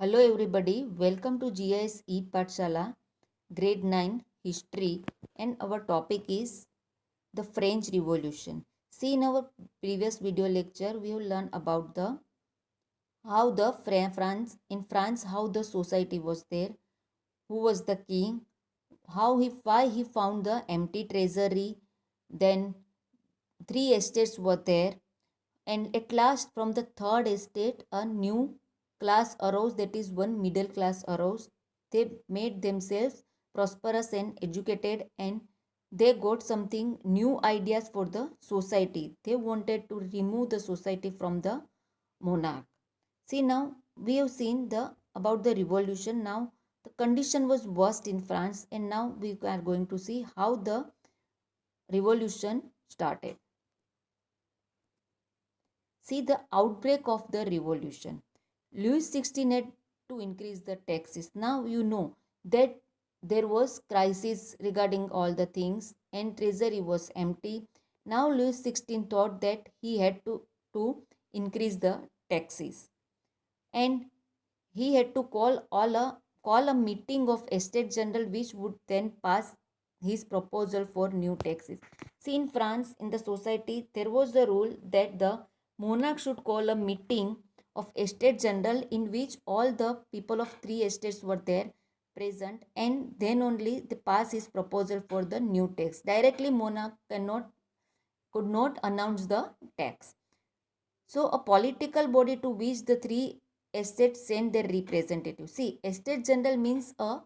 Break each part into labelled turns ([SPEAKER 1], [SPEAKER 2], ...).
[SPEAKER 1] Hello everybody, welcome to GIS Pathshala, grade 9 history, and our topic is the French Revolution. See, in our previous video lecture we have learned about the how the France how the society was there, who was the king, how he why he found the empty treasury, then three estates were there, and at last from the third estate a new class arose, that is one middle class arose. They made themselves prosperous and educated, and they got something new ideas for the society. They wanted to remove the society from the monarch. See, now we have seen the about the revolution. Now the condition was worst in France, and now we are going to see how the revolution started. See the outbreak of the revolution. Louis XVI had to increase the taxes. Now you know that there was crisis regarding all the things and treasury was empty. Now Louis XVI thought that he had to increase the taxes, and he had to call a meeting of estate general which would then pass his proposal for new taxes. See, in France, in the society, there was the rule that the monarch should call a meeting of estate general in which all the people of three estates were there present, and then only they pass his proposal for the new tax. Directly monarch could not announce the tax. So, a political body to which the three estates send their representatives. See, estate general means a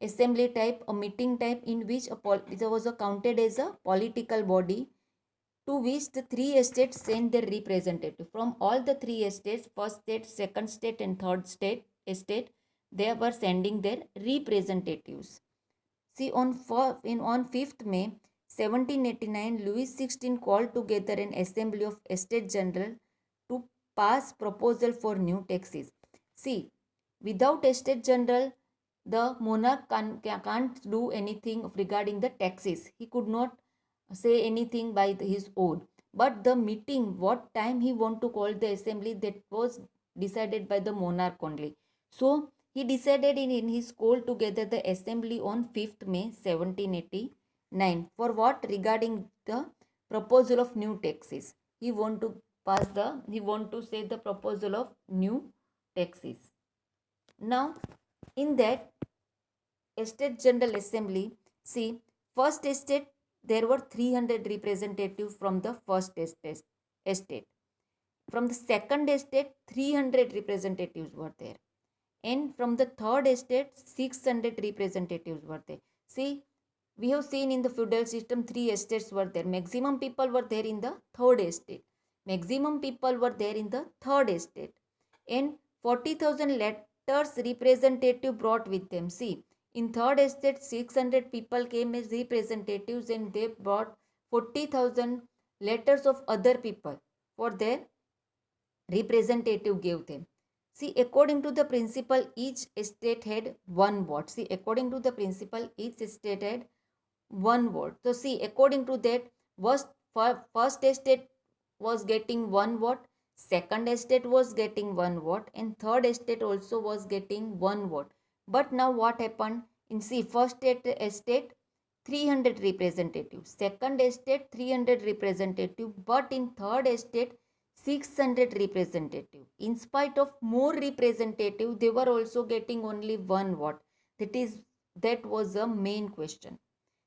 [SPEAKER 1] assembly type, a meeting type in which it was counted as a political body to which the three estates send their representative. From all the three estates, first state, second state, and third state estate, they were sending their representatives. See, on 5th May 1789, Louis XVI called together an assembly of Estate General to pass proposal for new taxes. See, without Estate General, the monarch can't do anything regarding the taxes. He could not say anything by his own. But the meeting, what time he want to call the assembly, that was decided by the monarch only. So he decided in his call together the assembly on 5th May 1789 for what regarding the proposal of new taxes. He want to say the proposal of new taxes. Now in that estate general assembly, see, first estate there were 300 representatives from the first estate. From the second estate, 300 representatives were there. And from the third estate, 600 representatives were there. See, we have seen in the feudal system, three estates were there. Maximum people were there in the third estate. Maximum people were there in the third estate. And 40,000 letters representative brought with them. See, in third estate, 600 people came as representatives and they brought 40,000 letters of other people for their representative gave them. See, according to the principle, each estate had one vote. See, according to the principle, each estate had one vote. So, see, according to that, first estate was getting one vote, second estate was getting one vote, and third estate also was getting one vote. But now what happened? In see, first estate 300 representatives, second estate 300 representatives, but in third estate 600 representative. In spite of more representative, they were also getting only one vote. That was a main question.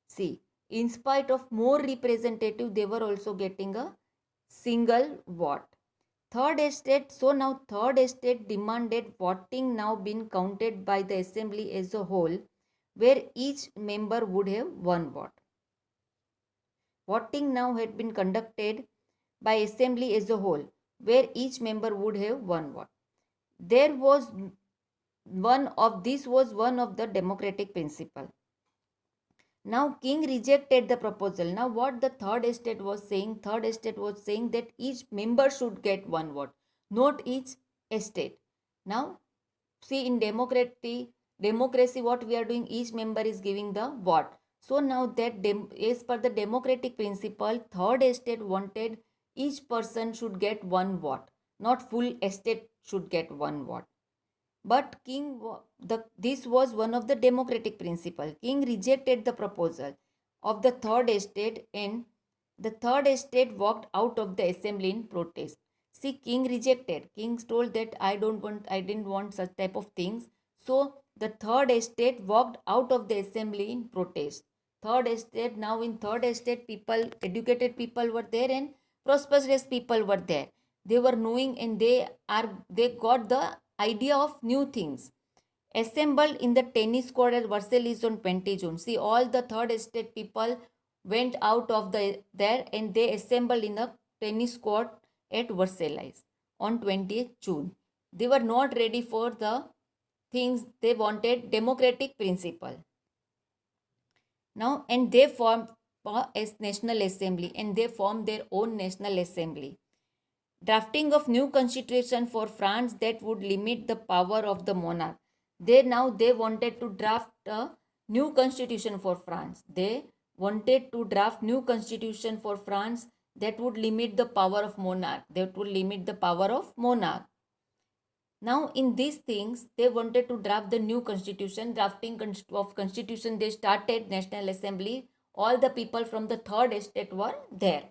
[SPEAKER 1] See, in spite of more representative, they were also getting a single vote. Third estate, so now third estate demanded voting now been counted by the assembly as a whole, where each member would have one vote. Voting now had been conducted by assembly as a whole, where each member would have one vote. There was one of the democratic principle. Now king rejected the proposal. Now what the third estate was saying that each member should get one vote, not each estate. Now see, in democracy what we are doing, each member is giving the vote. So now that as per the democratic principle, third estate wanted each person should get one vote, not full estate should get one vote. But this was one of the democratic principle. King rejected the proposal of the third estate, and the third estate walked out of the assembly in protest. See, king rejected. King told that I didn't want such type of things. So the third estate walked out of the assembly in protest. Third estate, now in third estate, people, educated people were there and prosperous people were there. They were knowing, and they got the idea of new things. Assembled in the tennis court at Versailles on 20 June. See, all the third estate people went out of there, and they assembled in a tennis court at Versailles on 20th June. They were not ready for the things. They wanted democratic principle. Now, and they formed a national assembly, and they formed their own national assembly. Drafting of new constitution for France that would limit the power of the monarch. They wanted to draft a new constitution for France. They wanted to draft new constitution for France that would limit the power of monarch. That would limit the power of monarch. Now, in these things, they wanted to draft the new constitution. Drafting of constitution, they started National Assembly. All the people from the third estate were there.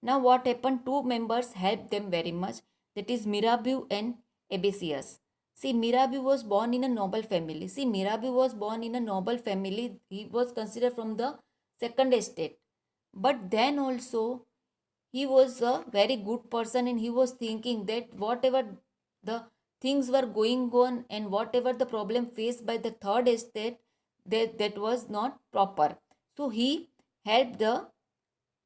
[SPEAKER 1] Now, what happened? Two members helped them very much. That is Mirabeau and Abesius. See, Mirabeau was born in a noble family. See, Mirabeau was born in a noble family. He was considered from the second estate. But then also, he was a very good person, and he was thinking that whatever the things were going on and whatever the problem faced by the third estate, that was not proper. So he helped the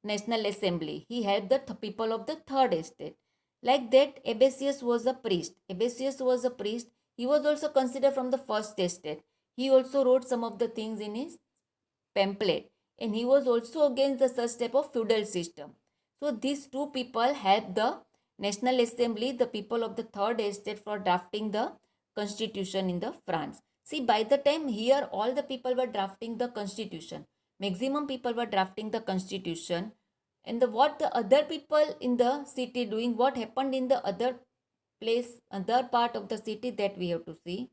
[SPEAKER 1] National Assembly. He helped the people of the third estate. Like that, Abesius was a priest. Abesius was a priest. He was also considered from the first estate. He also wrote some of the things in his pamphlet, and he was also against the such type of feudal system. So these two people helped the National Assembly, the people of the third estate, for drafting the constitution in the France. See, by the time here, all the people were drafting the constitution. Maximum people were drafting the constitution, and what the other people in the city doing, what happened in the other place, other part of the city, that we have to see.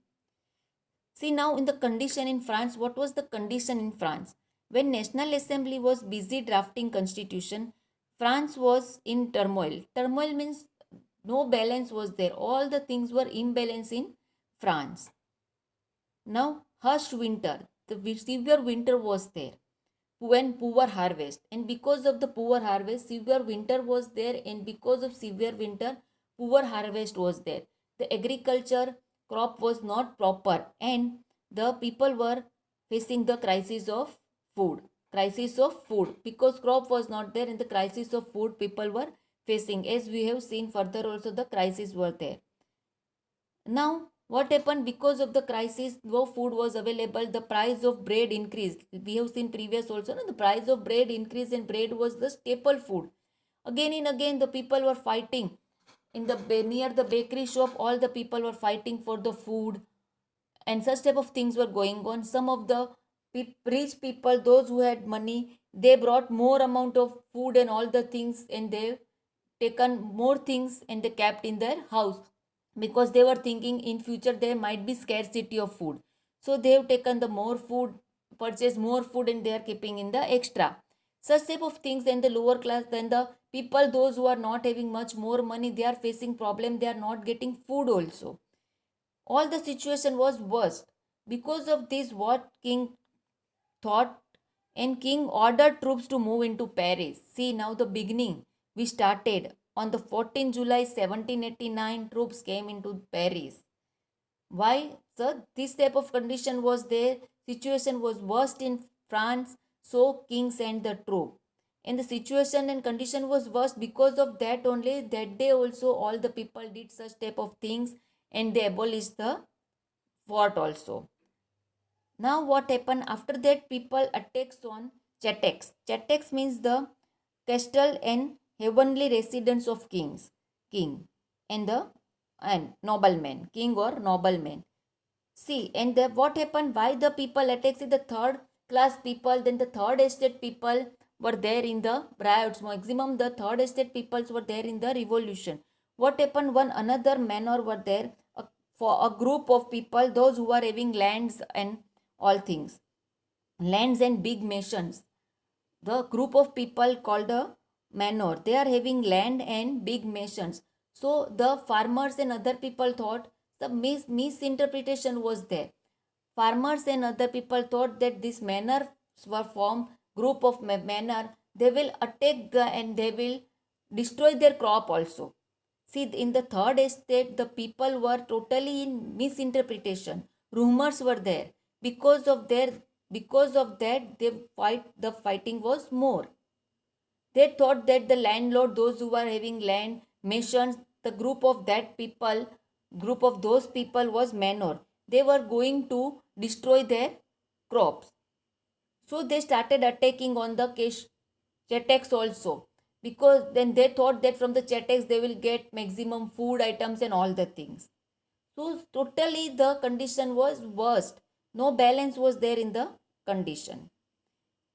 [SPEAKER 1] See, now in the condition in France, what was the condition in France? When National Assembly was busy drafting constitution, France was in turmoil. Turmoil means no balance was there. All the things were imbalance in France. Now, harsh winter, the severe winter was there. When poor harvest, and because of the poor harvest, severe winter was there, and because of severe winter, poor harvest was there. The agriculture crop was not proper, and the people were facing the crisis of food, because crop was not there, and the crisis of food people were facing. As we have seen further also, the crisis were there. Now, what happened? Because of the crisis, no food was available, the price of bread increased. We have seen previous also, no? The price of bread increased, and bread was the staple food. Again and again, the people were fighting. In the near the bakery shop, all the people were fighting for the food, and such type of things were going on. Some of the rich people, those who had money, they brought more amount of food and all the things, and they taken more things, and they kept in their house, because they were thinking in future there might be scarcity of food. So they have taken the more food, purchase more food, and they are keeping in the extra. Such type of things. Then the lower class, then the people, those who are not having much more money, they are facing problem, they are not getting food also. All the situation was worst. Because of this, what king thought, and king ordered troops to move into Paris. See, now the beginning we started on the 14th July 1789. Troops came into Paris. Why, sir? This type of condition was there. Situation was worst in France, so king sent the troop. And the situation and condition was worst, because of that only. That day also, all the people did such type of things, and they abolished the fort also. Now what happened after that? People attacks on Chetex. Chetex means the castle and heavenly residence of king and the and noblemen, king or noblemen. See, and what happened? Why the people attacks the third class people? Then the third estate people were there in the riots. Maximum the third estate peoples were there in the revolution. What happened? One another manor were there. for a group of people, those who are having lands and all things, lands and big mansions. The group of people called a manor, they are having land and big mansions. So the farmers and other people thought the misinterpretation was there. Farmers and other people thought that this manor were formed group of manor, they will attack and they will destroy their crop also. See, in the third estate, the people were totally in misinterpretation. Rumors were there. Because of that, the fighting was more. They thought that the landlord, those who were having land, missions, the group of those people was manor. They were going to destroy their crops. So they started attacking on the Cheteks also, because then they thought that from the Cheteks they will get maximum food items and all the things. So totally the condition was worst. No balance was there in the condition.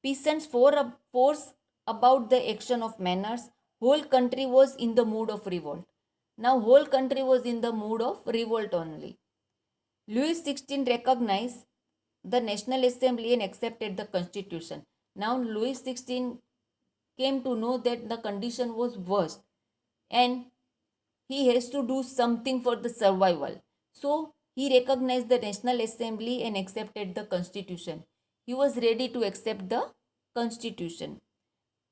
[SPEAKER 1] Peasants force about the action of manners. Whole country was in the mood of revolt. Now whole country was in the mood of revolt only. Louis XVI recognized the National Assembly and accepted the constitution. Now Louis XVI came to know that the condition was worst and he has to do something for the survival. So he recognized the National Assembly and accepted the constitution. He was ready to accept the constitution.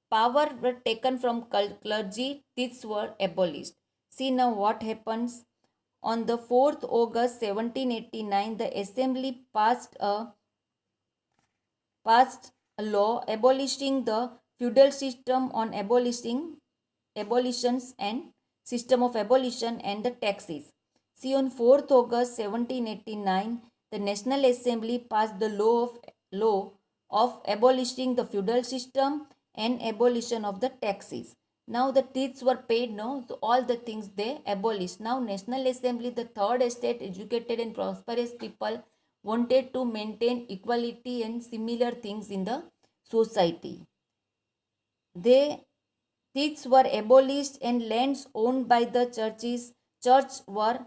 [SPEAKER 1] Power were taken from clergy, tithes were abolished. See now what happens. On the 4th August 1789, the Assembly passed a law abolishing the feudal system on abolitions and system of abolition and the taxes. See, on 4th August 1789, the National Assembly passed the law of abolishing the feudal system and abolition of the taxes. Now the tithes were paid, no, so all the things they abolished. Now National Assembly, the third estate, educated and prosperous people wanted to maintain equality and similar things in the society. They Tithes were abolished and lands owned by the church were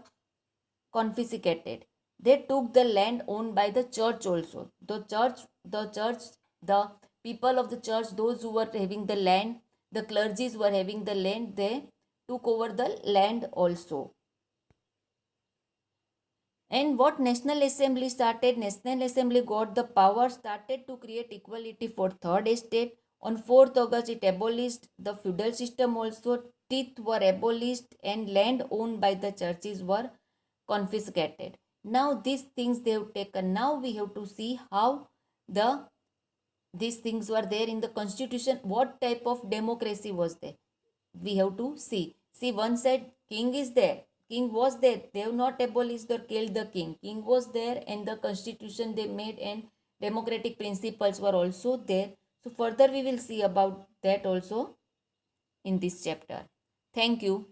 [SPEAKER 1] confiscated. They took the land owned by the church also. The people of the church, those who were having the land, the clergies were having the land, they took over the land also. And what National Assembly started, National Assembly got the power, started to create equality for third estate. On 4th August, it abolished the feudal system also. Teeth were abolished and land owned by the churches were confiscated. Now these things they have taken. Now we have to see how these things were there in the constitution. What type of democracy was there? We have to see. See, one side king is there. King was there. They have not abolished or killed the king. King was there and the constitution they made and democratic principles were also there. So further we will see about that also in this chapter. Thank you.